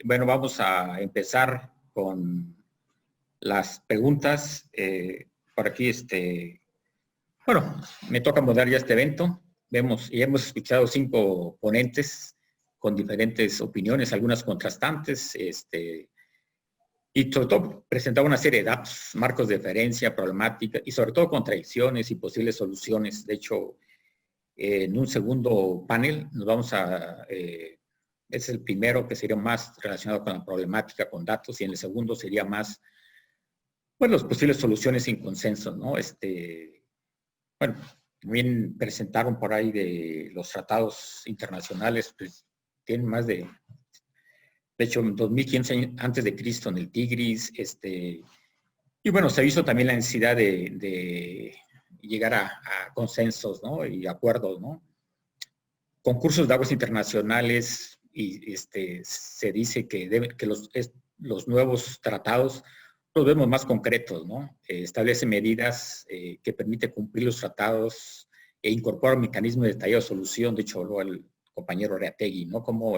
Bueno, vamos a empezar con las preguntas. Por aquí, bueno, me toca moderar ya este evento. Vemos y hemos escuchado 5 ponentes con diferentes opiniones, algunas contrastantes, y sobre todo presentaba una serie de datos, marcos de referencia, problemática y sobre todo contradicciones y posibles soluciones. De hecho, en un segundo panel nos vamos a... es el primero que sería más relacionado con la problemática, con datos, y en el segundo sería más, bueno, las posibles soluciones sin consenso, ¿no? Bueno, también presentaron por ahí de los tratados internacionales, pues tienen más de hecho, 2500 años antes de Cristo en el Tigris, y bueno, se ha visto también la necesidad de llegar a consensos, ¿no? Y acuerdos, ¿no? Concursos de aguas internacionales, y se dice que los nuevos tratados los vemos más concretos, ¿no? Establece medidas que permiten cumplir los tratados e incorpora un mecanismo de detallado de solución. De hecho, habló el compañero Reategui, ¿no? Como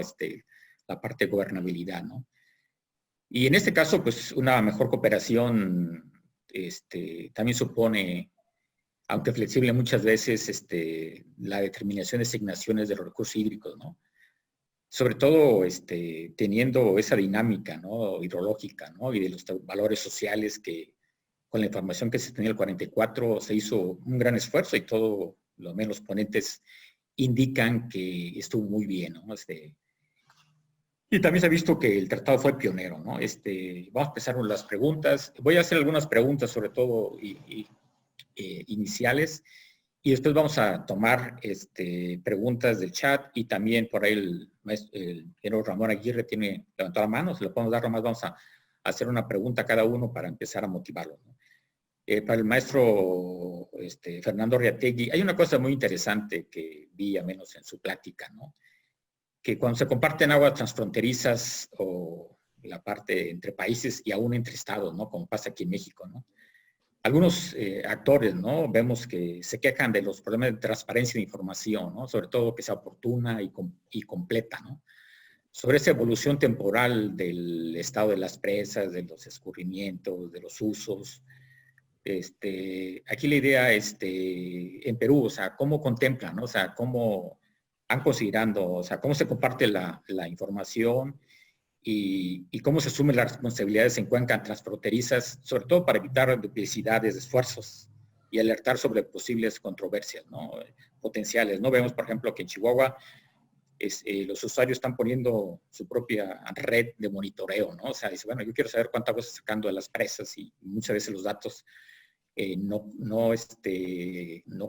la parte de gobernabilidad, ¿no? Y en este caso, pues una mejor cooperación también supone, aunque flexible muchas veces, la determinación de asignaciones de los recursos hídricos, ¿no? Sobre todo teniendo esa dinámica, ¿no? Hidrológica, ¿no? Y de los valores sociales que con la información que se tenía en el 44 se hizo un gran esfuerzo y todo, lo menos los ponentes indican que estuvo muy bien, ¿no? Y también se ha visto que el tratado fue pionero, ¿no? Vamos a empezar con las preguntas. Voy a hacer algunas preguntas, sobre todo iniciales, y después vamos a tomar preguntas del chat, y también por ahí el ingeniero Ramón Aguirre tiene levantado la mano, se lo podemos dar nomás, vamos a hacer una pregunta a cada uno para empezar a motivarlo, ¿no? Para el maestro Fernando Reategui, hay una cosa muy interesante que vi, a menos en su plática, ¿no? Que cuando se comparten aguas transfronterizas o la parte entre países y aún entre estados, ¿no? Como pasa aquí en México, ¿no? Algunos actores, ¿no? Vemos que se quejan de los problemas de transparencia de información, ¿no? Sobre todo que sea oportuna y completa, ¿no? Sobre esa evolución temporal del estado de las presas, de los escurrimientos, de los usos. Aquí la idea, en Perú, o sea, ¿cómo contemplan, ¿no? O sea, cómo han considerando, o sea, cómo se comparte la información y cómo se asumen las responsabilidades en cuencas transfronterizas, sobre todo para evitar duplicidades de esfuerzos y alertar sobre posibles controversias, ¿no? Potenciales, ¿no? Vemos, por ejemplo, que en Chihuahua los usuarios están poniendo su propia red de monitoreo, ¿no? O sea, dice, bueno, yo quiero saber cuánta agua está sacando de las presas, y muchas veces los datos no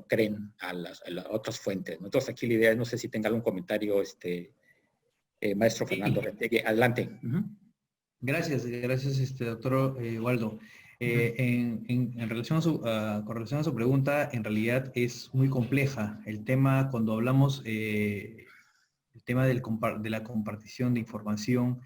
creen a las otras fuentes, ¿no? Entonces aquí la idea es, no sé si tenga algún comentario, maestro Fernando Retegui. Adelante. Gracias, doctor Waldo. En relación a con relación a su pregunta, en realidad es muy compleja. El tema, cuando hablamos, el tema de la compartición de información,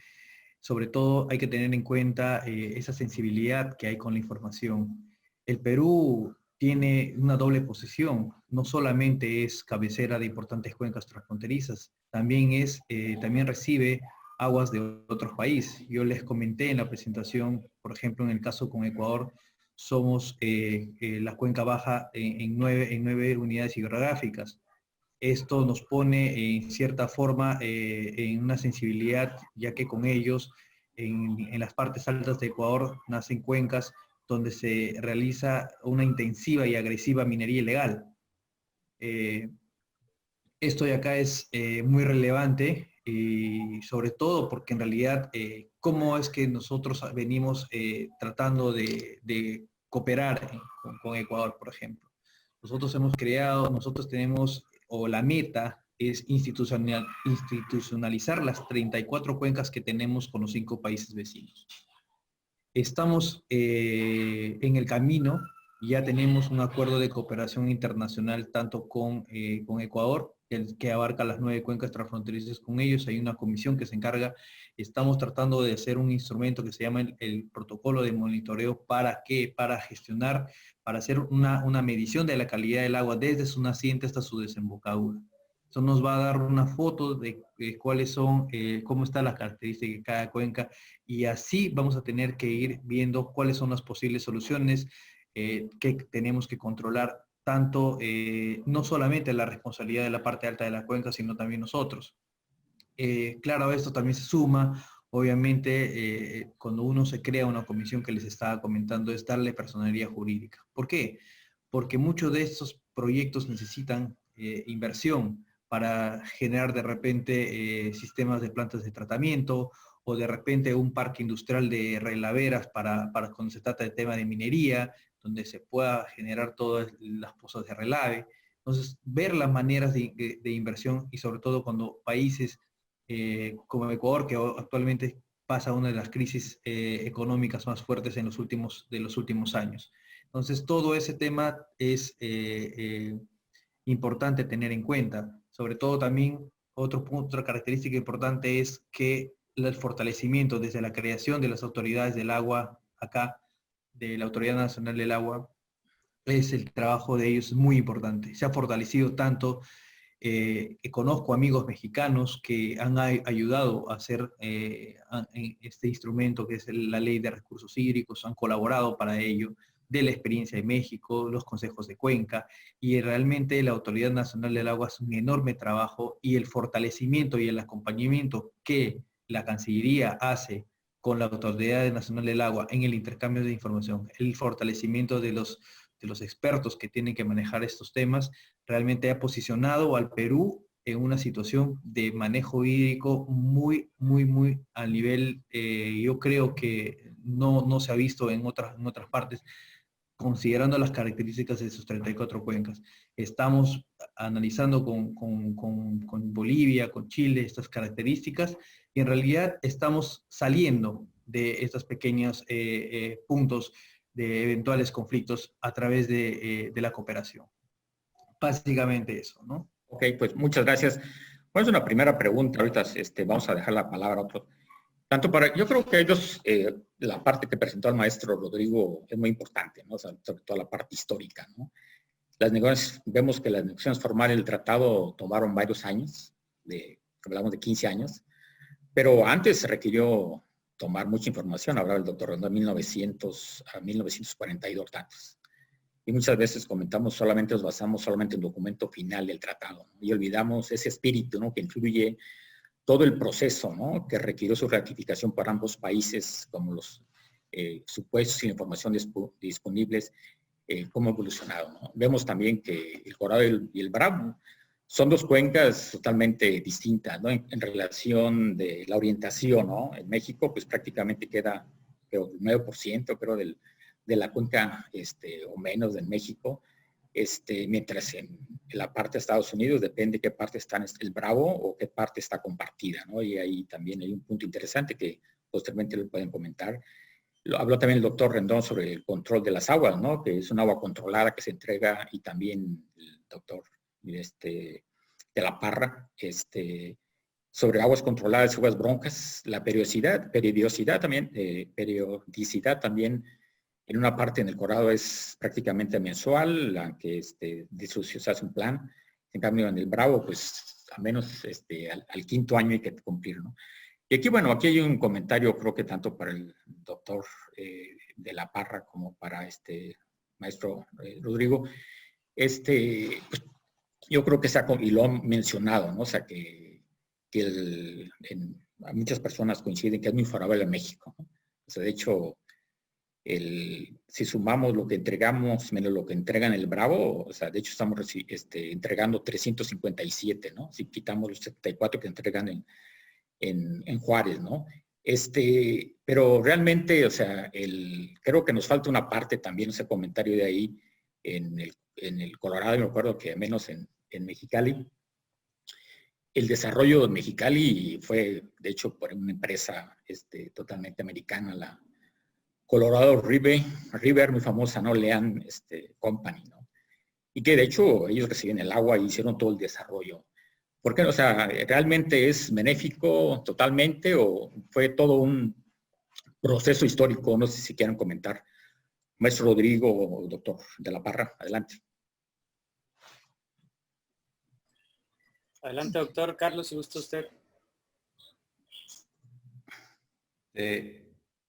sobre todo hay que tener en cuenta esa sensibilidad que hay con la información. El Perú tiene una doble posición, no solamente es cabecera de importantes cuencas transfronterizas, también recibe aguas de otros países. Yo les comenté en la presentación, por ejemplo, en el caso con Ecuador, somos la cuenca baja en 9 unidades hidrográficas. Esto nos pone en cierta forma en una sensibilidad, ya que con ellos, en las partes altas de Ecuador, nacen cuencas donde se realiza una intensiva y agresiva minería ilegal. Esto de acá es muy relevante, y sobre todo porque en realidad, ¿cómo es que nosotros venimos tratando de cooperar con Ecuador, por ejemplo? Nosotros tenemos, o la meta es institucionalizar las 34 cuencas que tenemos con los 5 países vecinos. Estamos en el camino, ya tenemos un acuerdo de cooperación internacional tanto con Ecuador, que abarca las 9 cuencas transfronterizas con ellos. Hay una comisión que se encarga. Estamos tratando de hacer un instrumento que se llama el protocolo de monitoreo. ¿Para qué? Para gestionar, para hacer una medición de la calidad del agua desde su naciente hasta su desembocadura. Esto nos va a dar una foto de cuáles son, cómo está la característica de cada cuenca, y así vamos a tener que ir viendo cuáles son las posibles soluciones que tenemos que controlar, tanto no solamente la responsabilidad de la parte alta de la cuenca, sino también nosotros. Claro, esto también se suma, obviamente, cuando uno se crea una comisión que les estaba comentando, es darle personería jurídica. ¿Por qué? Porque muchos de estos proyectos necesitan inversión para generar de repente sistemas de plantas de tratamiento o de repente un parque industrial de relaveras para cuando se trata de tema de minería, donde se pueda generar todas las pozas de relave. Entonces, ver las maneras de inversión y sobre todo cuando países como Ecuador, que actualmente pasa una de las crisis económicas más fuertes en de los últimos años. Entonces, todo ese tema es importante tener en cuenta. Sobre todo también, otra característica importante es que el fortalecimiento desde la creación de las autoridades del agua acá, de la Autoridad Nacional del Agua, es el trabajo de ellos muy importante. Se ha fortalecido tanto. Conozco amigos mexicanos que han ayudado a hacer este instrumento que es la Ley de Recursos Hídricos, han colaborado para ello, de la experiencia de México, los consejos de cuenca, y realmente la Autoridad Nacional del Agua hace un enorme trabajo, y el fortalecimiento y el acompañamiento que la Cancillería hace con la Autoridad Nacional del Agua en el intercambio de información, el fortalecimiento de los expertos que tienen que manejar estos temas, realmente ha posicionado al Perú en una situación de manejo hídrico muy, muy, muy a nivel, yo creo que no se ha visto en otras partes, considerando las características de sus 34 cuencas. Estamos analizando con Bolivia, con Chile, estas características, y en realidad estamos saliendo de estos pequeños puntos de eventuales conflictos a través de la cooperación. Básicamente eso, ¿no? Ok, pues muchas gracias. Bueno, es una primera pregunta. Ahorita vamos a dejar la palabra a otro. Yo creo que ellos, la parte que presentó el maestro Rodrigo es muy importante, ¿no? O sea, sobre todo la parte histórica, ¿no? Vemos que las negociaciones formales del tratado tomaron varios años, hablamos de 15 años, pero antes se requirió tomar mucha información. Hablaba el doctor Rendón, 1900 a 1942 tantos. Y muchas veces nos basamos solamente en el documento final del tratado, ¿no? Y olvidamos ese espíritu, ¿no? Que incluye todo el proceso, ¿no? Que requirió su ratificación para ambos países, como los supuestos y la información disponibles, cómo ha evolucionado, ¿no? Vemos también que el Colorado y el Bravo son dos cuencas totalmente distintas, ¿no? En relación de la orientación, ¿no? En México, pues prácticamente queda, creo, el 9%, creo, de la cuenca, o menos de México, mientras en la parte de Estados Unidos depende qué parte está el Bravo o qué parte está compartida, ¿no? Y ahí también hay un punto interesante que posteriormente lo pueden comentar. Habló también el doctor Rendón sobre el control de las aguas, ¿no? Que es un agua controlada que se entrega, y también el doctor de la Parra, sobre aguas controladas, aguas broncas, la periodicidad también, en una parte en el Colorado es prácticamente mensual, aunque se hace un plan. En cambio, en el Bravo, pues, al menos al quinto año hay que cumplir, ¿no? Y aquí, bueno, aquí hay un comentario, creo que tanto para el doctor de la Parra como para maestro Rodrigo. Pues, yo creo que y lo han mencionado, ¿no? O sea, que muchas personas coinciden que es muy favorable a México, ¿no? O sea, de hecho, si sumamos lo que entregamos menos lo que entregan el Bravo, o sea, de hecho estamos entregando 357, ¿no? Si quitamos los 74 que entregan en Juárez, ¿no? Pero realmente, o sea, creo que nos falta una parte también, ese comentario de ahí, en el Colorado, me acuerdo que menos en Mexicali. El desarrollo de Mexicali fue, de hecho, por una empresa totalmente americana, la Colorado River, muy famosa, ¿no? Lean Company, ¿no? Y que de hecho ellos reciben el agua y hicieron todo el desarrollo. ¿Por qué? O sea, ¿realmente es benéfico totalmente o fue todo un proceso histórico? No sé si quieran comentar. Maestro Rodrigo o doctor de la Parra, adelante. Adelante, doctor Carlos, si gusta usted.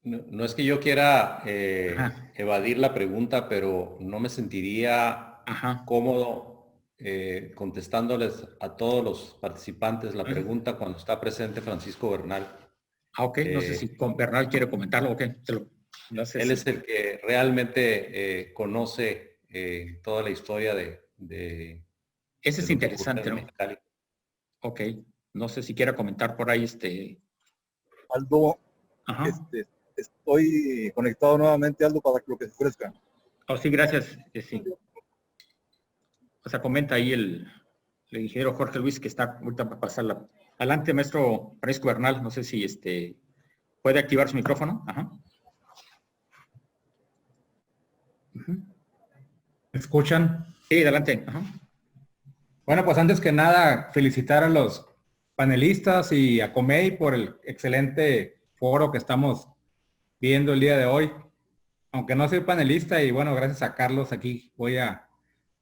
No es que yo quiera evadir la pregunta, pero no me sentiría cómodo contestándoles a todos los participantes la pregunta cuando está presente Francisco Bernal. Ok, no sé si con Bernal quiere comentarlo o qué. No sé él si... es el que realmente conoce toda la historia de Ese es interesante, ¿no? Mexicali. Ok, no sé si quiera comentar por ahí Aldo, estoy conectado nuevamente, Aldo, para lo que se ofrezca. Oh, sí, gracias. Sí. O sea, comenta ahí el ingeniero Jorge Luis que está ahorita para pasarla. Adelante, maestro Francisco Bernal, no sé si puede activar su micrófono. Ajá. ¿Me escuchan? Sí, adelante. Ajá. Bueno, pues antes que nada, felicitar a los panelistas y a Comey por el excelente foro que estamos viendo el día de hoy. Aunque no soy panelista y bueno, gracias a Carlos aquí voy a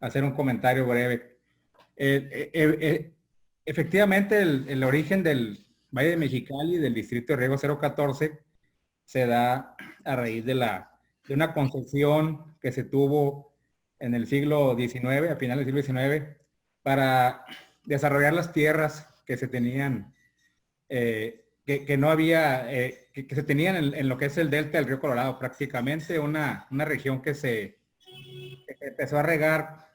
hacer un comentario breve. Efectivamente, el origen del Valle de Mexicali, del distrito de riego 014, se da a raíz de una concesión que se tuvo en el siglo XIX, a finales del siglo XIX, para desarrollar las tierras que se tenían, que no había, que se tenían en lo que es el delta del río Colorado, prácticamente una región que se empezó a regar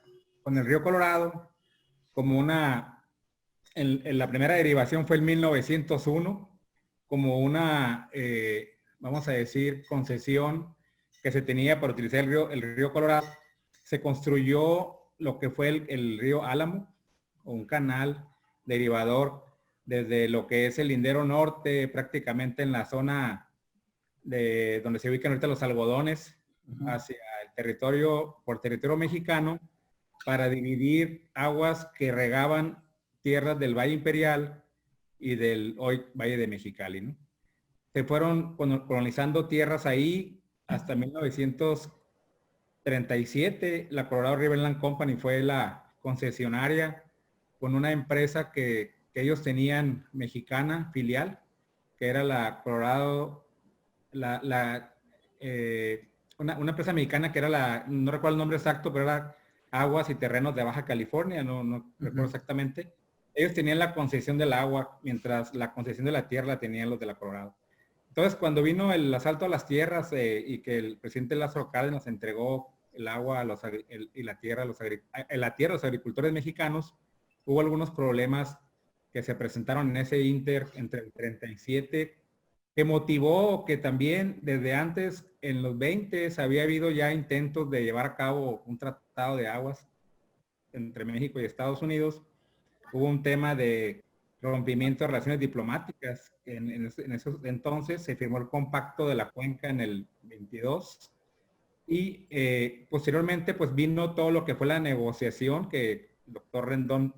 con el río Colorado como en la primera derivación fue en 1901, como una, vamos a decir, concesión que se tenía para utilizar el río Colorado. Se construyó lo que fue el río Álamo, o un canal derivador desde lo que es el lindero norte, prácticamente en la zona de donde se ubican ahorita los algodones, hacia el territorio, por territorio mexicano, para dividir aguas que regaban tierras del Valle Imperial y del hoy Valle de Mexicali, ¿no? Se fueron colonizando tierras ahí hasta 1937. La Colorado River Land Company fue la concesionaria con una empresa que ellos tenían mexicana, filial, que era la Colorado, una empresa mexicana que era no recuerdo el nombre exacto, pero era Aguas y Terrenos de Baja California, no recuerdo exactamente. Ellos tenían la concesión del agua, mientras la concesión de la tierra la tenían los de la Colorado. Entonces, cuando vino el asalto a las tierras y que el presidente Lázaro Cárdenas entregó el agua y la tierra a los agricultores mexicanos, hubo algunos problemas que se presentaron en ese inter entre el 37, que motivó que también desde antes, en los 20, había habido ya intentos de llevar a cabo un tratado de aguas entre México y Estados Unidos. Hubo un tema de rompimiento de relaciones diplomáticas. En esos entonces se firmó el compacto de la cuenca en el 22 y posteriormente pues vino todo lo que fue la negociación que el doctor Rendón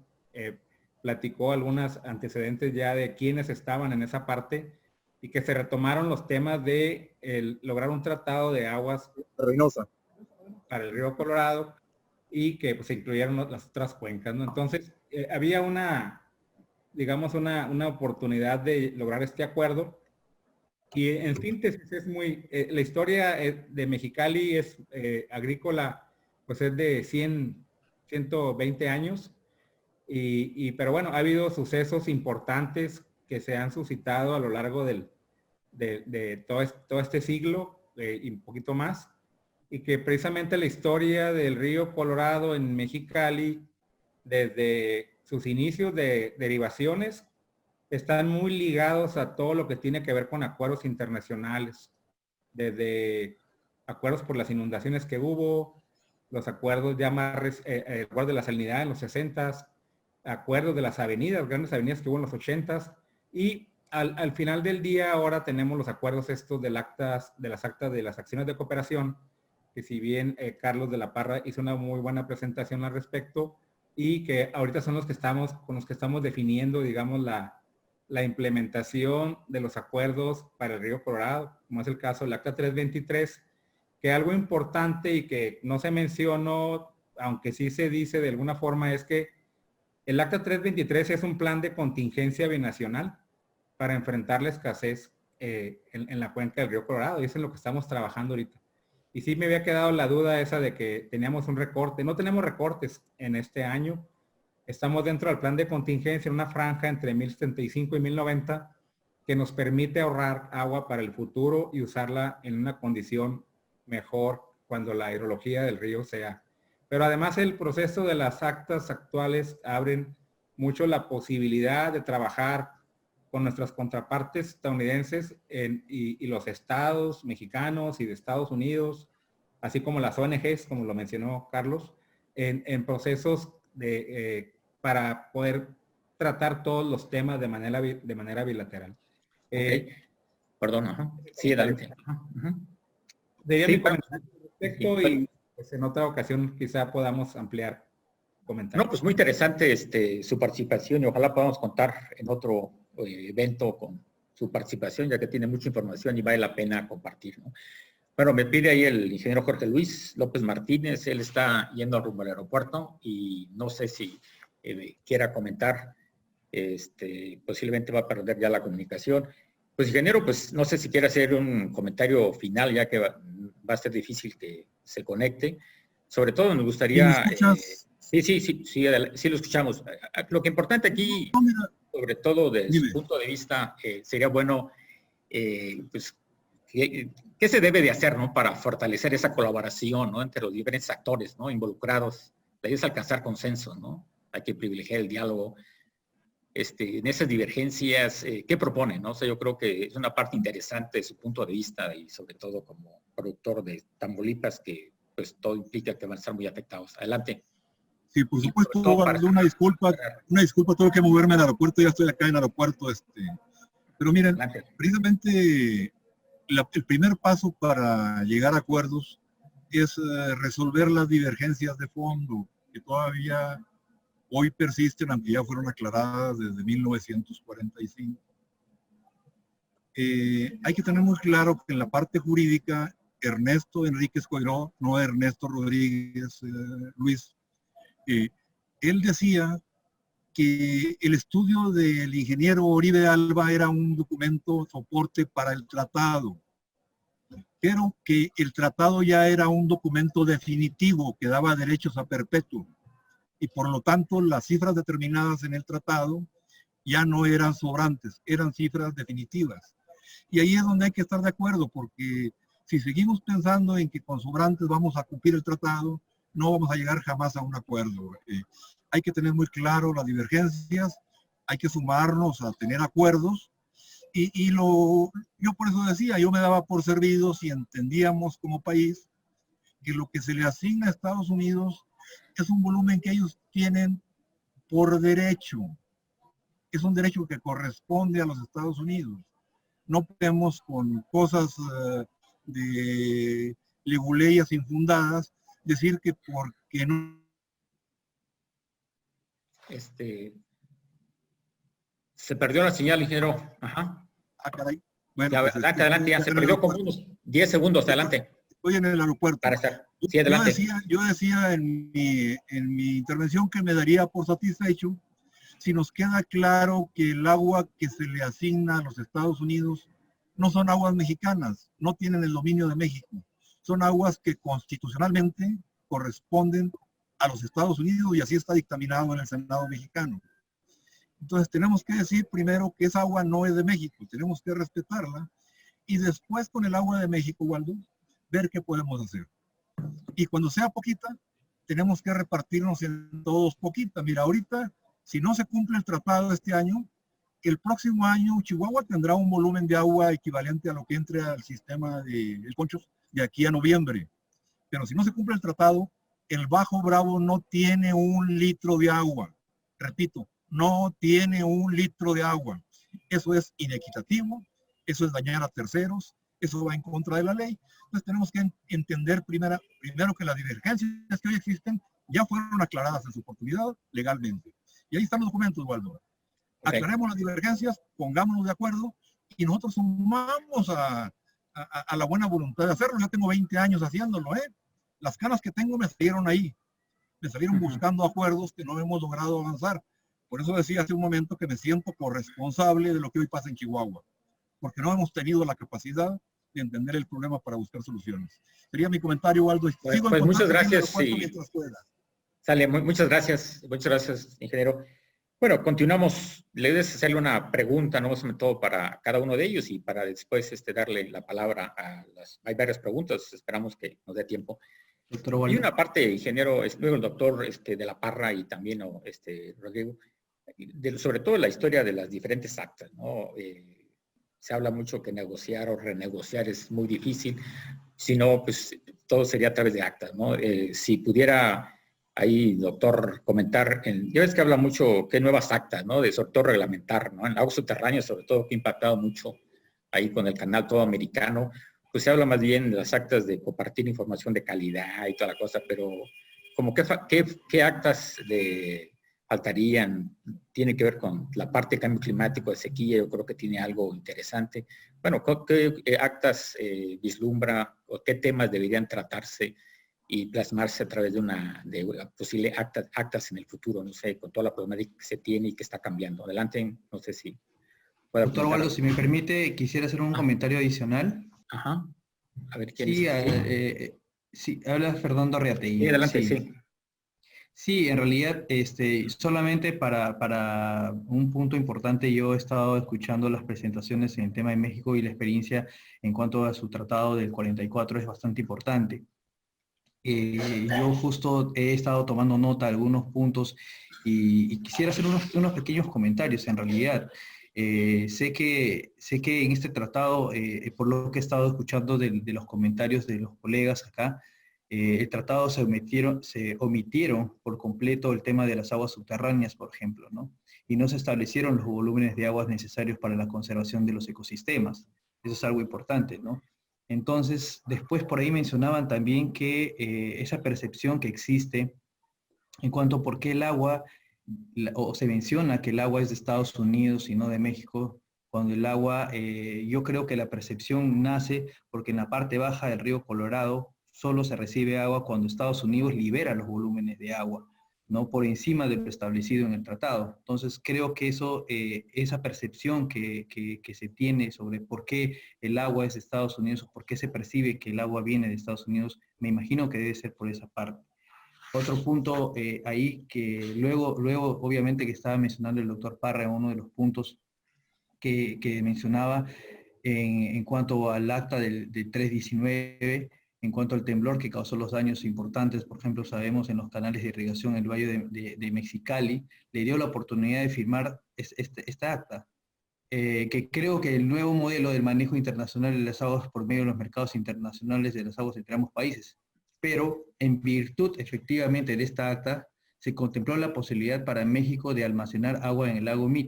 platicó algunos antecedentes ya de quienes estaban en esa parte y que se retomaron los temas de lograr un tratado de aguas Reynosa para el río Colorado y que pues, se incluyeron las otras cuencas, ¿no? Entonces, había digamos, una oportunidad de lograr este acuerdo. Y en síntesis es la historia de Mexicali es agrícola, pues es de 120 años. Pero bueno, ha habido sucesos importantes que se han suscitado a lo largo de todo este siglo y un poquito más. Y que precisamente la historia del río Colorado en Mexicali, desde sus inicios de derivaciones, están muy ligados a todo lo que tiene que ver con acuerdos internacionales, desde acuerdos por las inundaciones que hubo, los acuerdos ya más, el acuerdo de la salinidad en los 60s, acuerdos de las avenidas, grandes avenidas que hubo en los 80s, y al final del día ahora tenemos los acuerdos estos de las actas de las acciones de cooperación, que si bien Carlos de la Parra hizo una muy buena presentación al respecto, y que ahorita son con los que estamos definiendo, digamos, la implementación de los acuerdos para el río Colorado, como es el caso del Acta 323, que algo importante y que no se mencionó, aunque sí se dice de alguna forma, es que El Acta 323 es un plan de contingencia binacional para enfrentar la escasez en la cuenca del río Colorado, y eso es en lo que estamos trabajando ahorita. Y sí me había quedado la duda esa de que teníamos un recorte. No tenemos recortes en este año. Estamos dentro del plan de contingencia en una franja entre 1075 y 1090 que nos permite ahorrar agua para el futuro y usarla en una condición mejor cuando la hidrología del río sea. Pero además el proceso de las actas actuales abren mucho la posibilidad de trabajar con nuestras contrapartes estadounidenses y los estados mexicanos y de Estados Unidos, así como las ONGs, como lo mencionó Carlos, en procesos para poder tratar todos los temas de manera bilateral. Perdón, ajá. Sí, adelante. Diría Sí, mi comentario al respecto y pues, en otra ocasión quizá podamos ampliar comentarios. No, pues muy interesante su participación y ojalá podamos contar en otro evento con su participación, ya que tiene mucha información y vale la pena compartir, ¿no? Bueno, me pide ahí el ingeniero Jorge Luis López Martínez, él está yendo rumbo al aeropuerto y no sé si quiera comentar, posiblemente va a perder ya la comunicación. Pues ingeniero, pues no sé si quiere hacer un comentario final, ya que va a ser difícil que se conecte. Sobre todo nos gustaría... Sí, lo escuchamos. Lo que importante aquí, sobre todo desde su punto de vista, sería bueno, pues, ¿qué se debe de hacer, ¿no? Para fortalecer esa colaboración, ¿no? Entre los diferentes actores, ¿no? Involucrados. La idea es alcanzar consenso, ¿no? Hay que privilegiar el diálogo. En esas divergencias, ¿qué propone, no? O sea, yo creo que es una parte interesante de su punto de vista y sobre todo como productor de Tamaulipas, que pues todo implica que van a estar muy afectados. Adelante. Sí, por supuesto, una disculpa, tengo que moverme al aeropuerto, ya estoy acá en el aeropuerto, pero miren, precisamente el primer paso para llegar a acuerdos es resolver las divergencias de fondo, que todavía hoy persisten, aunque ya fueron aclaradas desde 1945. Hay que tener muy claro que en la parte jurídica, Ernesto Enríquez Coiró, no Ernesto Rodríguez Luis, él decía que el estudio del ingeniero Oribe Alba era un documento soporte para el tratado, pero que el tratado ya era un documento definitivo que daba derechos a perpetuo y por lo tanto las cifras determinadas en el tratado ya no eran sobrantes, eran cifras definitivas. Y ahí es donde hay que estar de acuerdo, porque si seguimos pensando en que con sobrantes vamos a cumplir el tratado, no vamos a llegar jamás a un acuerdo. Hay que tener muy claro las divergencias, hay que sumarnos a tener acuerdos, yo por eso decía, yo me daba por servido si entendíamos como país que lo que se le asigna a Estados Unidos es un volumen que ellos tienen por derecho. Es un derecho que corresponde a los Estados Unidos. No podemos con cosas de leguleyas infundadas decir que porque no... Se perdió la señal, ingeniero. Ajá. Ah, caray. Bueno, ya, pues adelante, ya se perdió como unos 10 segundos, adelante. Estoy en el aeropuerto. Para estar. Sí, adelante. Yo decía en mi intervención que me daría por satisfecho si nos queda claro que el agua que se le asigna a los Estados Unidos no son aguas mexicanas, no tienen el dominio de México. Son aguas que constitucionalmente corresponden a los Estados Unidos y así está dictaminado en el Senado mexicano. Entonces tenemos que decir primero que esa agua no es de México, tenemos que respetarla y después con el agua de México, Waldo, ver qué podemos hacer. Y cuando sea poquita, tenemos que repartirnos en todos poquita. Mira, ahorita, si no se cumple el tratado este año, el próximo año Chihuahua tendrá un volumen de agua equivalente a lo que entre al sistema de Conchos de aquí a noviembre. Pero si no se cumple el tratado, el Bajo Bravo no tiene 1 litro de agua. Repito, no tiene 1 litro de agua. Eso es inequitativo, eso es dañar a terceros, eso va en contra de la ley. Entonces tenemos que entender primero que las divergencias que hoy existen ya fueron aclaradas en su oportunidad legalmente. Y ahí están los documentos, Waldo. Aclaremos las divergencias, pongámonos de acuerdo y nosotros sumamos a la buena voluntad de hacerlo. Yo tengo 20 años haciéndolo, ¿eh? Las canas que tengo me salieron ahí. Me salieron buscando acuerdos que no hemos logrado avanzar. Por eso decía hace un momento que me siento corresponsable de lo que hoy pasa en Chihuahua, porque no hemos tenido la capacidad de entender el problema para buscar soluciones. Sería mi comentario, Waldo. Pues muchas gracias. Sí. Sale, muchas gracias, ingeniero. Bueno, continuamos. Le voy a hacerle una pregunta, no sobre todo para cada uno de ellos y para después darle la palabra a hay varias preguntas, esperamos que nos dé tiempo. Y una parte, ingeniero, luego el doctor de la Parra y también Rodrigo, sobre todo la historia de las diferentes actas, ¿no? Se habla mucho que negociar o renegociar es muy difícil, si no, pues todo sería a través de actas, ¿no? Si pudiera ahí, doctor, comentar, ya ves que habla mucho qué nuevas actas, ¿no? Sobre todo reglamentar, ¿no? En aguas subterráneas, sobre todo, que ha impactado mucho ahí con el canal todo americano, pues se habla más bien de las actas de compartir información de calidad y toda la cosa, pero como qué actas faltarían, tiene que ver con la parte de cambio climático, de sequía, yo creo que tiene algo interesante. Bueno, ¿qué actas vislumbra o qué temas deberían tratarse y plasmarse a través de posible actas en el futuro? No sé, con toda la problemática que se tiene y que está cambiando. Adelante, no sé si pueda. Doctor Waldo, si me permite, quisiera hacer un comentario adicional. Ajá. A ver, ¿quién sí, es? Sí, habla Fernando Arriategui. Sí, adelante, sí. Sí, en realidad, solamente para un punto importante, yo he estado escuchando las presentaciones en el tema de México y la experiencia en cuanto a su tratado del 44 es bastante importante. Yo justo he estado tomando nota de algunos puntos y quisiera hacer unos pequeños comentarios en realidad. Sé que en este tratado, por lo que he estado escuchando de los comentarios de los colegas acá, el tratado se omitieron por completo el tema de las aguas subterráneas, por ejemplo, ¿no? Y no se establecieron los volúmenes de aguas necesarios para la conservación de los ecosistemas. Eso es algo importante, ¿no? Entonces, después por ahí mencionaban también que esa percepción que existe en cuanto a por qué el agua, o se menciona que el agua es de Estados Unidos y no de México, cuando el agua, yo creo que la percepción nace porque en la parte baja del río Colorado solo se recibe agua cuando Estados Unidos libera los volúmenes de agua, no por encima de lo establecido en el tratado. Entonces creo que esa percepción que se tiene sobre por qué el agua es de Estados Unidos o por qué se percibe que el agua viene de Estados Unidos, me imagino que debe ser por esa parte. Otro punto ahí que luego obviamente que estaba mencionando el doctor Parra, uno de los puntos que mencionaba en cuanto al acta del 319, en cuanto al temblor que causó los daños importantes, por ejemplo, sabemos en los canales de irrigación en el Valle de Mexicali, le dio la oportunidad de firmar esta acta, que creo que el nuevo modelo del manejo internacional de las aguas por medio de los mercados internacionales de las aguas entre ambos países. Pero en virtud efectivamente de esta acta, se contempló la posibilidad para México de almacenar agua en el lago Mead.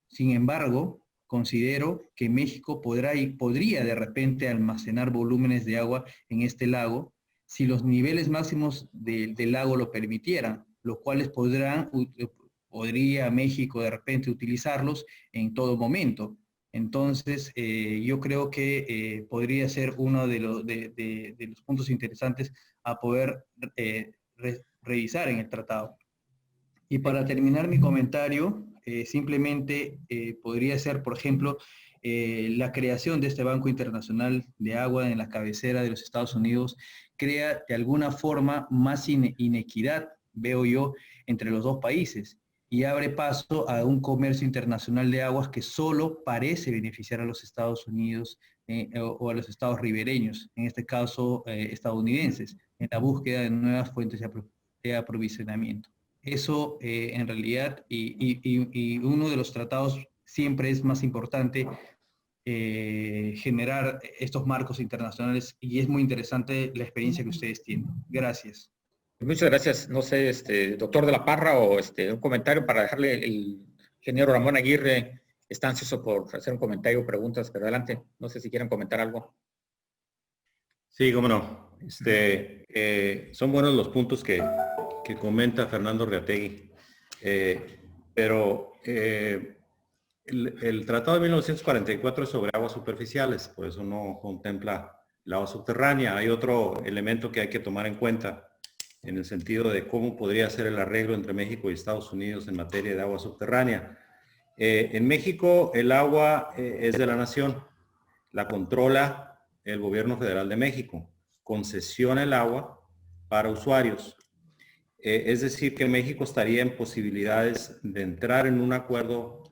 Sin embargo, considero que México podría de repente almacenar volúmenes de agua en este lago si los niveles máximos del lago lo permitieran, los cuales podría México de repente utilizarlos en todo momento. Entonces, yo creo que podría ser uno de los puntos interesantes a poder revisar en el tratado. Y para terminar mi comentario, simplemente podría ser, por ejemplo, la creación de este Banco Internacional de Agua en la cabecera de los Estados Unidos crea de alguna forma más inequidad, veo yo, entre los dos países y abre paso a un comercio internacional de aguas que solo parece beneficiar a los Estados Unidos o a los estados ribereños, en este caso estadounidenses, en la búsqueda de nuevas fuentes de aprovisionamiento. Eso en realidad, y uno de los tratados siempre es más importante generar estos marcos internacionales y es muy interesante la experiencia que ustedes tienen. Gracias. Muchas gracias. No sé, doctor de la Parra o un comentario para dejarle el ingeniero Ramón Aguirre. Está ansioso por hacer un comentario o preguntas, pero adelante. No sé si quieren comentar algo. Sí, cómo no. Son buenos los puntos que comenta Fernando Arriategui. Pero el Tratado de 1944 es sobre aguas superficiales, por eso no contempla el agua subterránea. Hay otro elemento que hay que tomar en cuenta en el sentido de cómo podría ser el arreglo entre México y Estados Unidos en materia de agua subterránea. En México el agua es de la nación, la controla el gobierno federal de México, concesiona el agua para usuarios. Es decir, que México estaría en posibilidades de entrar en un acuerdo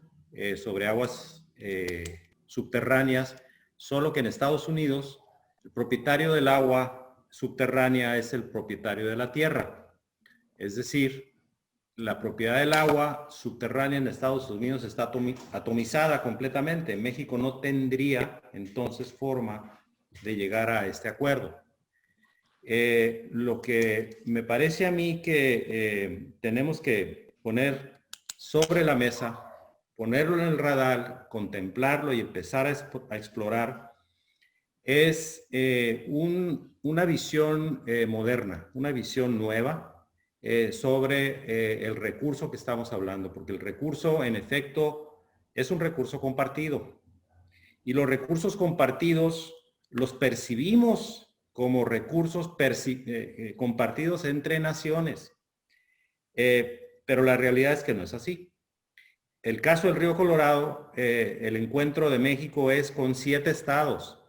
sobre aguas subterráneas, solo que en Estados Unidos el propietario del agua subterránea es el propietario de la tierra. Es decir, la propiedad del agua subterránea en Estados Unidos está atomizada completamente. México no tendría entonces forma de llegar a este acuerdo. Lo que me parece a mí que tenemos que poner sobre la mesa, ponerlo en el radar, contemplarlo y empezar a explorar es una visión moderna, una visión nueva sobre el recurso que estamos hablando, porque el recurso en efecto es un recurso compartido y los recursos compartidos los percibimos como recursos compartidos entre naciones. Pero la realidad es que no es así. El caso del Río Colorado, el encuentro de México es con 7 estados.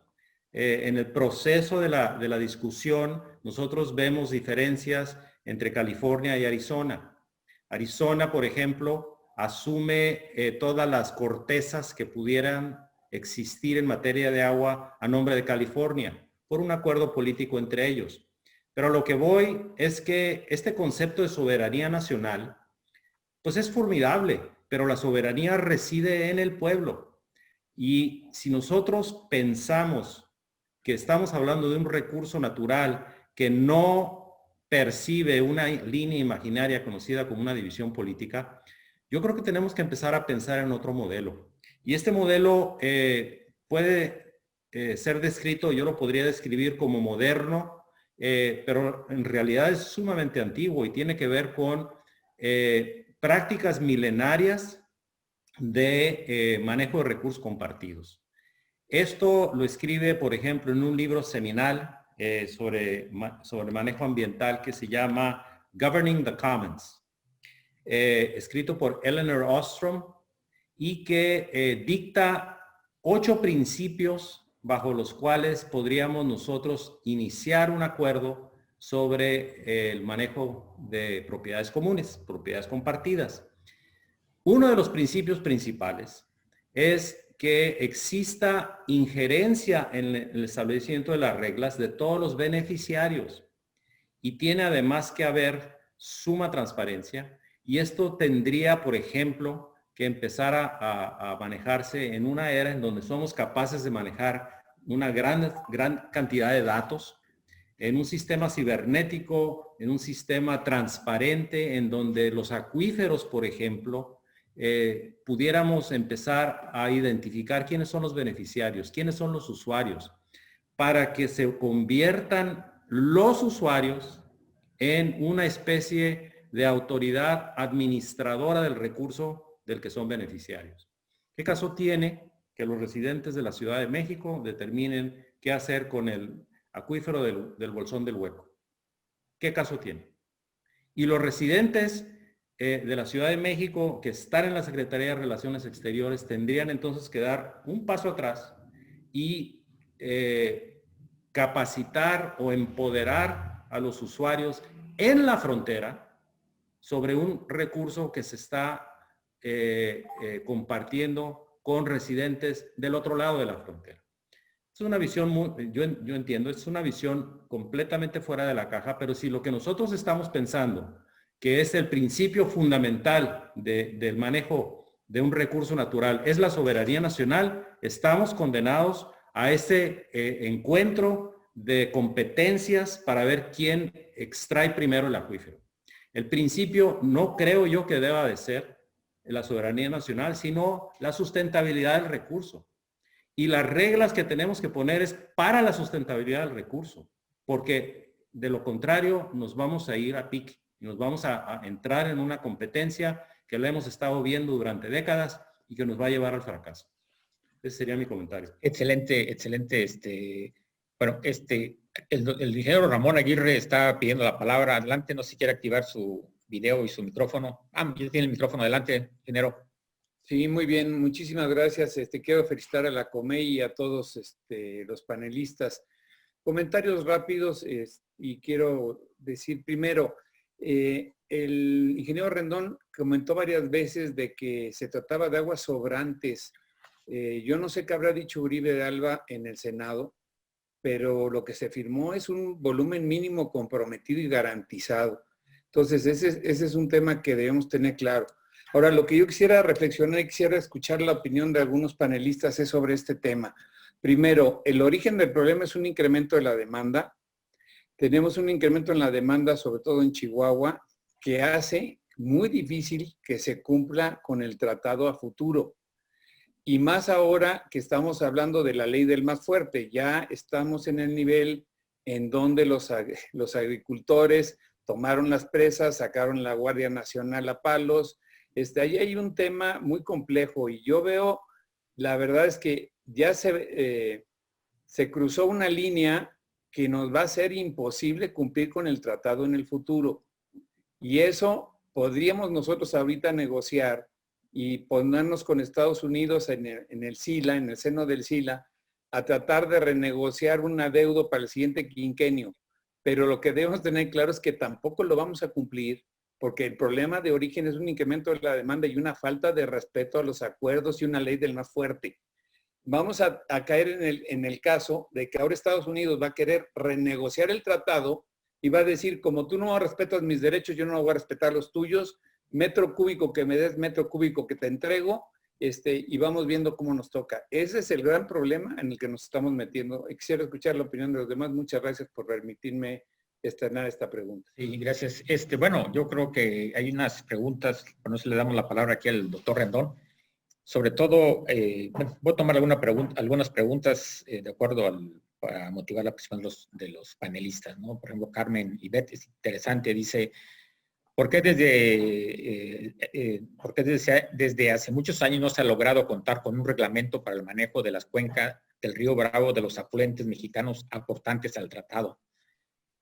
En el proceso de la discusión, nosotros vemos diferencias entre California y Arizona. Arizona, por ejemplo, asume todas las cortezas que pudieran existir en materia de agua a nombre de California, por un acuerdo político entre ellos. Pero a lo que voy es que este concepto de soberanía nacional, pues es formidable, pero la soberanía reside en el pueblo. Y si nosotros pensamos que estamos hablando de un recurso natural que no percibe una línea imaginaria conocida como una división política, yo creo que tenemos que empezar a pensar en otro modelo. Y este modelo puede ser descrito, yo lo podría describir como moderno, pero en realidad es sumamente antiguo y tiene que ver con prácticas milenarias de manejo de recursos compartidos. Esto lo escribe, por ejemplo, en un libro seminal sobre manejo ambiental que se llama Governing the Commons, escrito por Elinor Ostrom y que dicta 8 principios bajo los cuales podríamos nosotros iniciar un acuerdo sobre el manejo de propiedades comunes, propiedades compartidas. Uno de los principios principales es que exista injerencia en el establecimiento de las reglas de todos los beneficiarios y tiene además que haber suma transparencia y esto tendría, por ejemplo, que empezar a manejarse en una era en donde somos capaces de manejar una gran cantidad de datos en un sistema cibernético, en un sistema transparente, en donde los acuíferos, por ejemplo, pudiéramos empezar a identificar quiénes son los beneficiarios, quiénes son los usuarios, para que se conviertan los usuarios en una especie de autoridad administradora del recurso del que son beneficiarios. ¿Qué caso tiene que los residentes de la Ciudad de México determinen qué hacer con el acuífero del Bolsón del Hueco? ¿Qué caso tiene? Y los residentes de la Ciudad de México que están en la Secretaría de Relaciones Exteriores tendrían entonces que dar un paso atrás y capacitar o empoderar a los usuarios en la frontera sobre un recurso que se está compartiendo con residentes del otro lado de la frontera. Es una visión, yo entiendo, es una visión completamente fuera de la caja, pero si lo que nosotros estamos pensando, que es el principio fundamental del manejo de un recurso natural, es la soberanía nacional, estamos condenados a ese encuentro de competencias para ver quién extrae primero el acuífero. El principio no creo yo que deba de ser la soberanía nacional, sino la sustentabilidad del recurso. Y las reglas que tenemos que poner es para la sustentabilidad del recurso, porque de lo contrario nos vamos a ir a pique, nos vamos a entrar en una competencia que la hemos estado viendo durante décadas y que nos va a llevar al fracaso. Ese sería mi comentario. Excelente, excelente. Bueno, el ingeniero Ramón Aguirre está pidiendo la palabra. Adelante, no sé si quiere activar su video y su micrófono. Ya tiene el micrófono. Adelante, ingeniero. Sí, muy bien. Muchísimas gracias. Quiero felicitar a la COMEI y a todos los panelistas. Comentarios rápidos y quiero decir primero, el ingeniero Rendón comentó varias veces de que se trataba de aguas sobrantes. Yo no sé qué habrá dicho Uribe de Alba en el Senado, pero lo que se firmó es un volumen mínimo comprometido y garantizado. Entonces, ese es un tema que debemos tener claro. Ahora, lo que yo quisiera reflexionar y quisiera escuchar la opinión de algunos panelistas es sobre este tema. Primero, el origen del problema es un incremento de la demanda. Tenemos un incremento en la demanda, sobre todo en Chihuahua, que hace muy difícil que se cumpla con el tratado a futuro. Y más ahora que estamos hablando de la ley del más fuerte. Ya estamos en el nivel en donde los agricultores tomaron las presas, sacaron la Guardia Nacional a palos. Ahí hay un tema muy complejo y yo veo, la verdad es que ya se cruzó una línea que nos va a ser imposible cumplir con el tratado en el futuro. Y eso podríamos nosotros ahorita negociar y ponernos con Estados Unidos en el SILA, en el seno del SILA, a tratar de renegociar un adeudo para el siguiente quinquenio. Pero lo que debemos tener claro es que tampoco lo vamos a cumplir, porque el problema de origen es un incremento de la demanda y una falta de respeto a los acuerdos y una ley del más fuerte. Vamos a caer en el caso de que ahora Estados Unidos va a querer renegociar el tratado y va a decir, como tú no respetas mis derechos, yo no voy a respetar los tuyos, metro cúbico que me des, metro cúbico que te entrego, y vamos viendo cómo nos toca. Ese es el gran problema en el que nos estamos metiendo. Quisiera escuchar la opinión de los demás. Muchas gracias por permitirme externar esta pregunta. Sí, gracias. Bueno, yo creo que hay unas preguntas, por no se le damos la palabra aquí al doctor Rendón. Sobre todo, voy a tomar algunas preguntas de acuerdo para motivar la participación de los panelistas, ¿no? Por ejemplo, Carmen Ivette es interesante, dice, ¿por qué desde hace muchos años no se ha logrado contar con un reglamento para el manejo de las cuencas del río Bravo de los afluentes mexicanos aportantes al tratado?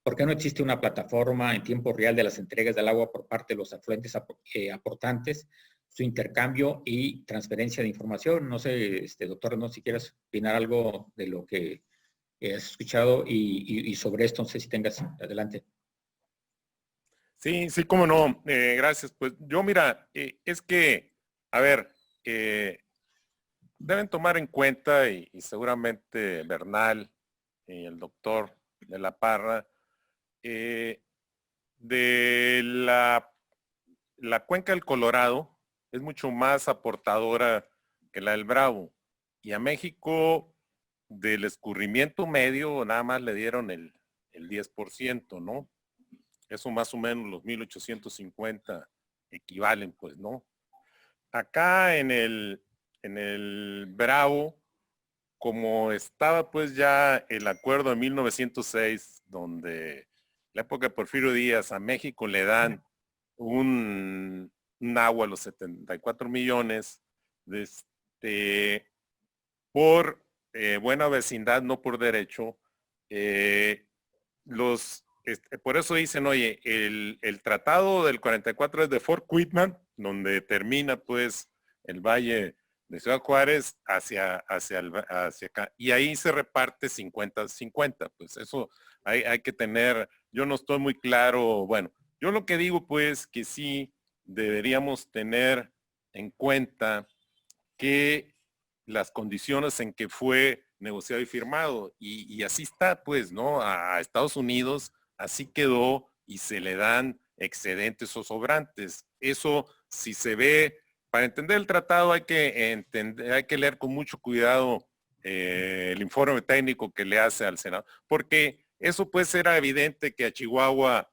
¿Por qué no existe una plataforma en tiempo real de las entregas del agua por parte de los afluentes aportantes, su intercambio y transferencia de información? No sé, doctor, no sé si quieres opinar algo de lo que has escuchado y sobre esto, no sé si tengas adelante. Sí, cómo no. Gracias. Pues yo, mira, es que, a ver, deben tomar en cuenta, y seguramente Bernal y el doctor de la Parra, de la cuenca del Colorado es mucho más aportadora que la del Bravo. Y a México, del escurrimiento medio, nada más le dieron el 10%, ¿no? Eso más o menos los 1,850 equivalen, pues, ¿no? Acá en el Bravo, como estaba pues ya el acuerdo de 1906, donde la época de Porfirio Díaz a México le dan un agua a los 74 millones, por buena vecindad, no por derecho, por eso dicen, oye, el tratado del 44 es de Fort Quitman, donde termina pues el valle de Ciudad Juárez hacia acá. Y ahí se reparte 50-50. Pues eso hay que tener, yo no estoy muy claro. Bueno, yo lo que digo pues que sí deberíamos tener en cuenta que las condiciones en que fue negociado y firmado, y así está pues, ¿no? A Estados Unidos así quedó y se le dan excedentes o sobrantes. Eso, si se ve, para entender el tratado hay que leer con mucho cuidado el informe técnico que le hace al Senado, porque eso pues era evidente que a Chihuahua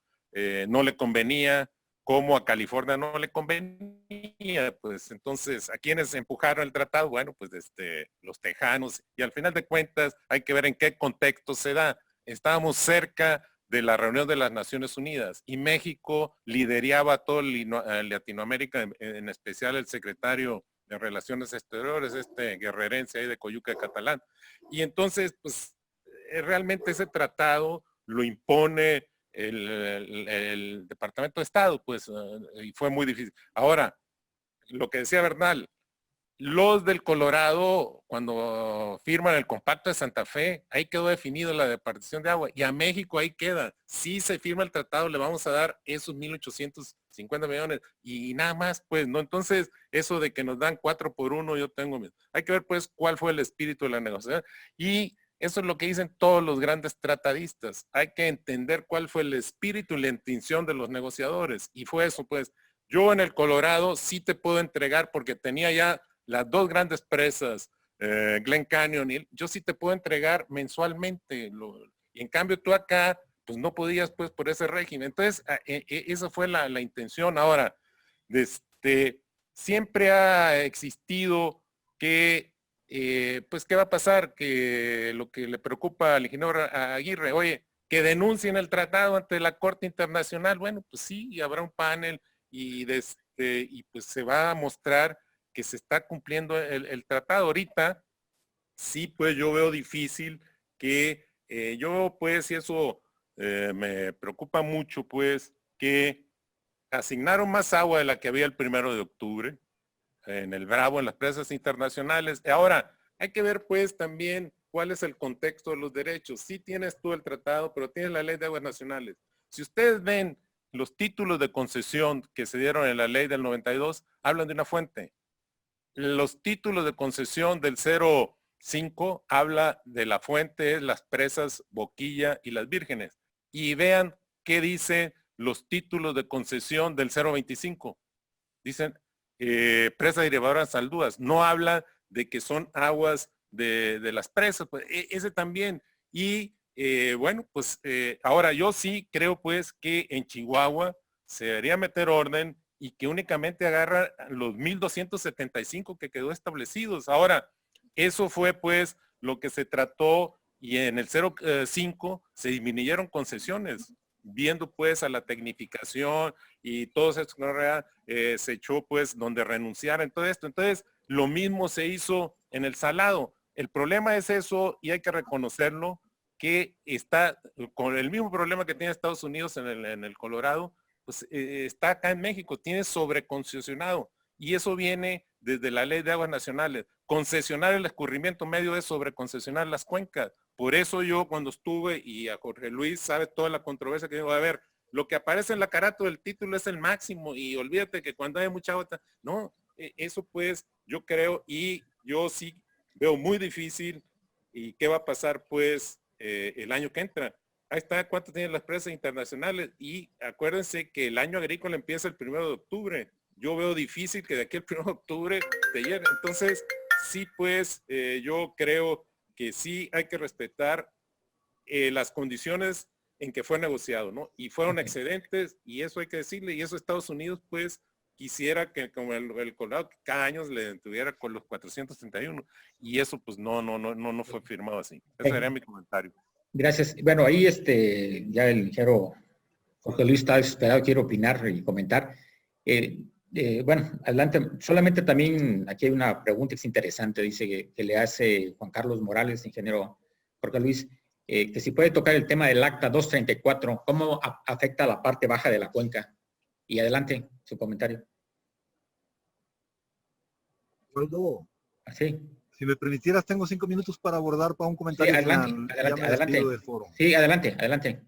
no le convenía, como a California no le convenía. Pues entonces, ¿a quiénes empujaron el tratado? Bueno, pues los tejanos, y al final de cuentas hay que ver en qué contexto se da. Estábamos cerca de la reunión de las Naciones Unidas y México lideraba todo Latinoamérica, en especial el secretario de Relaciones Exteriores, guerrerense ahí de Coyuca de Catalán. Y entonces, pues, realmente ese tratado lo impone el Departamento de Estado, pues, y fue muy difícil. Ahora, lo que decía Bernal, los del Colorado, cuando firman el compacto de Santa Fe, ahí quedó definido la departición de agua, y a México ahí queda. Si se firma el tratado, le vamos a dar esos 1.850 millones, y nada más, pues, ¿no? Entonces, eso de que nos dan 4 por 1, yo tengo miedo. Hay que ver, pues, cuál fue el espíritu de la negociación, y eso es lo que dicen todos los grandes tratadistas. Hay que entender cuál fue el espíritu y la intención de los negociadores, y fue eso, pues. Yo en el Colorado sí te puedo entregar, porque tenía ya las 2 grandes presas, Glen Canyon, yo sí te puedo entregar mensualmente. Y en cambio tú acá, pues no podías, pues, por ese régimen. Entonces, esa fue la intención. Ahora, siempre ha existido que, pues, ¿qué va a pasar? Que lo que le preocupa al ingeniero Aguirre, oye, que denuncien el tratado ante la Corte Internacional. Bueno, pues sí, habrá un panel y pues se va a mostrar que se está cumpliendo el tratado. Ahorita, sí, pues yo veo difícil que yo, pues, y eso me preocupa mucho, pues, que asignaron más agua de la que había el 1 de octubre en el Bravo, en las presas internacionales. Ahora, hay que ver, pues, también cuál es el contexto de los derechos. Sí tienes tú el tratado, pero tienes la Ley de Aguas Nacionales. Si ustedes ven los títulos de concesión que se dieron en la ley del 92, hablan de una fuente. Los títulos de concesión del 05 habla de la fuente, las presas Boquilla y las Vírgenes. Y vean qué dicen los títulos de concesión del 025. Dicen presas derivadoras Saldúas. No habla de que son aguas de las presas. Pues, ese también. Y bueno, pues ahora yo sí creo, pues, que en Chihuahua se debería meter orden y que únicamente agarra los 1.275 que quedó establecidos. Ahora, eso fue, pues, lo que se trató, y en el 05 se disminuyeron concesiones, viendo, pues, a la tecnificación y todo eso, se echó, pues, donde renunciar en todo esto. Entonces, lo mismo se hizo en el Salado. El problema es eso, y hay que reconocerlo, que está con el mismo problema que tiene Estados Unidos en el Colorado, pues está acá en México, tiene sobreconcesionado, y eso viene desde la Ley de Aguas Nacionales. Concesionar el escurrimiento medio es sobreconcesionar las cuencas. Por eso yo, cuando estuve, y a Jorge Luis sabe toda la controversia que digo, a ver, lo que aparece en la carátula del título es el máximo, y olvídate que cuando hay mucha agua, no, eso, pues, yo creo, y yo sí veo muy difícil. ¿Y qué va a pasar, pues, el año que entra? Ahí está cuánto tienen las presas internacionales, y acuérdense que el año agrícola empieza el 1 de octubre. Yo veo difícil que de aquí al 1 de octubre te llegue. Entonces, sí, pues, yo creo que sí hay que respetar las condiciones en que fue negociado, ¿no? Y fueron excedentes, y eso hay que decirle, y eso Estados Unidos, pues, quisiera que como el Colorado cada año le tuviera con los 431, y eso, pues, no fue firmado así. Ese sería mi comentario. Gracias. Bueno, ahí ya el ingeniero Jorge Luis está desesperado, quiero opinar y comentar. Bueno, adelante. Solamente también aquí hay una pregunta que es interesante, dice que le hace Juan Carlos Morales, ingeniero Jorge Luis, que si puede tocar el tema del acta 234, ¿cómo afecta a la parte baja de la cuenca? Y adelante, su comentario. Waldo, ¿Sí? Si me permitieras, tengo 5 minutos para abordar para un comentario. Sí, adelante. Del foro. Sí, adelante.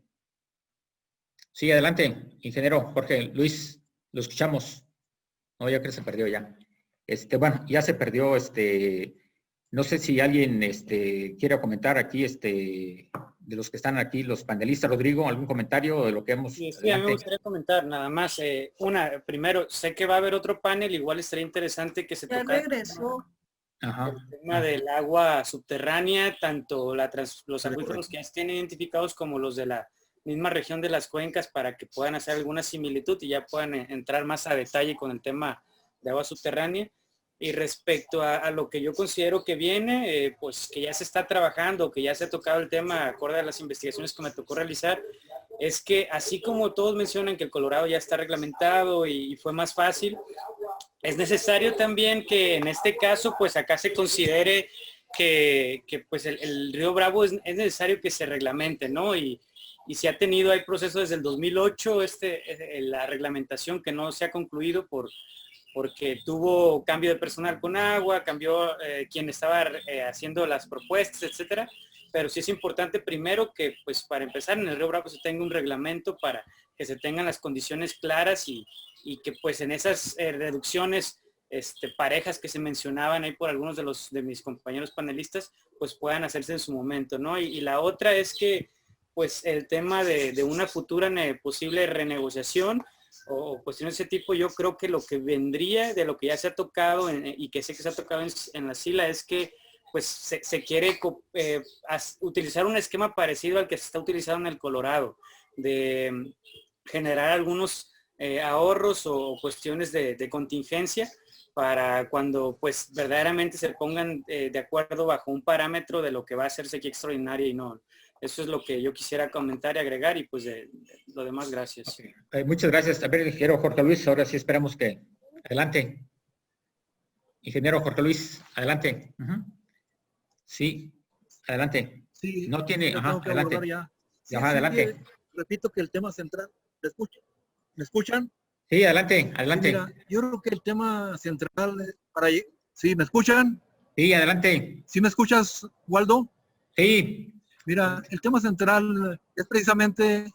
Sí, adelante, ingeniero Jorge Luis, lo escuchamos. No, ya creo que se perdió ya. Bueno, ya se perdió, no sé si alguien quiere comentar aquí, de los que están aquí, los panelistas. Rodrigo, ¿algún comentario de lo que hemos? Sí, a mí me gustaría comentar nada más. Primero, sé que va a haber otro panel, igual estaría interesante que se toque el tema del agua subterránea, tanto los acuíferos que ya estén identificados como los de la misma región de las cuencas, para que puedan hacer alguna similitud y ya puedan entrar más a detalle con el tema de agua subterránea. Y respecto a lo que yo considero que viene, pues que ya se está trabajando, que ya se ha tocado el tema acorde a las investigaciones que me tocó realizar, es que así como todos mencionan que el Colorado ya está reglamentado y fue más fácil, es necesario también que en este caso, pues acá se considere que pues el río Bravo es necesario que se reglamente, ¿no? Y se ha tenido, hay procesos desde el 2008, la reglamentación que no se ha concluido porque tuvo cambio de personal con agua, cambió quien estaba haciendo las propuestas, etcétera. Pero sí es importante primero que, pues para empezar, en el río Bravo se tenga un reglamento para que se tengan las condiciones claras y que pues en esas reducciones parejas que se mencionaban ahí por algunos de mis compañeros panelistas, pues puedan hacerse en su momento, ¿no? Y la otra es que pues el tema de una futura posible renegociación o cuestiones de ese tipo, yo creo que lo que vendría de lo que ya se ha tocado y que sé que se ha tocado en la SILA es que pues se quiere utilizar un esquema parecido al que se está utilizando en el Colorado, de generar algunos ahorros o cuestiones de contingencia para cuando pues verdaderamente se pongan de acuerdo bajo un parámetro de lo que va a ser sequía extraordinaria y no. Eso es lo que yo quisiera comentar y agregar y pues lo demás, gracias. Okay. Muchas gracias. A ver, ingeniero Jorge Luis, ahora sí esperamos que... Adelante. Ingeniero Jorge Luis, adelante. Sí, adelante. Sí, no tiene... adelante. Ya. Sí, adelante. Repito que el tema central... ¿Me escuchan? Sí, adelante, adelante. Sí, mira, yo creo que el tema central ¿Sí, me escuchan? Sí, adelante. ¿Sí me escuchas, Waldo? Sí. Mira, el tema central es precisamente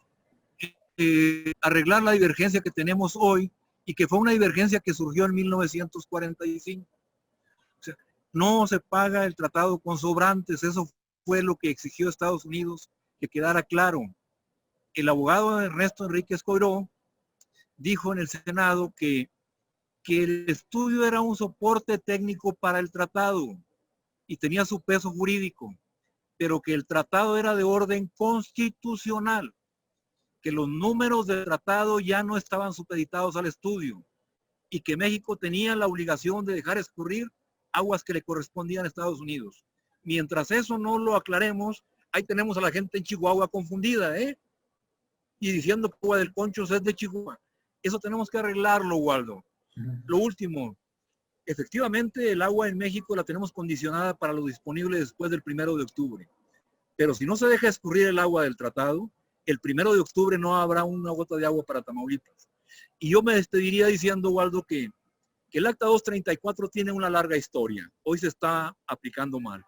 arreglar la divergencia que tenemos hoy y que fue una divergencia que surgió en 1945. O sea, no se paga el tratado con sobrantes, eso fue lo que exigió Estados Unidos que quedara claro. El abogado Ernesto Enríquez Coiró dijo en el Senado que el estudio era un soporte técnico para el tratado y tenía su peso jurídico, pero que el tratado era de orden constitucional, que los números del tratado ya no estaban supeditados al estudio y que México tenía la obligación de dejar escurrir aguas que le correspondían a Estados Unidos. Mientras eso no lo aclaremos, ahí tenemos a la gente en Chihuahua confundida, y diciendo que agua del Conchos es de Chihuahua. Eso tenemos que arreglarlo, Waldo. Lo último, efectivamente el agua en México la tenemos condicionada para lo disponible después del 1 de octubre. Pero si no se deja escurrir el agua del tratado, el 1 de octubre no habrá una gota de agua para Tamaulipas. Y yo me despediría diciendo, Waldo, que el Acta 234 tiene una larga historia. Hoy se está aplicando mal.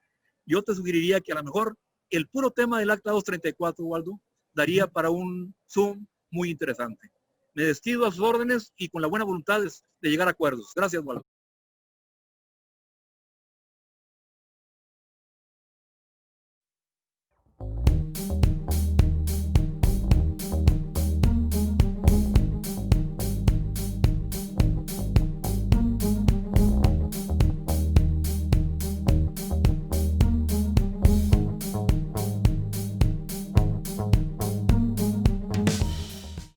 Yo te sugeriría que a lo mejor el puro tema del Acta 234, Waldo, daría para un Zoom muy interesante. Me despido a sus órdenes y con la buena voluntad de llegar a acuerdos. Gracias, Waldo.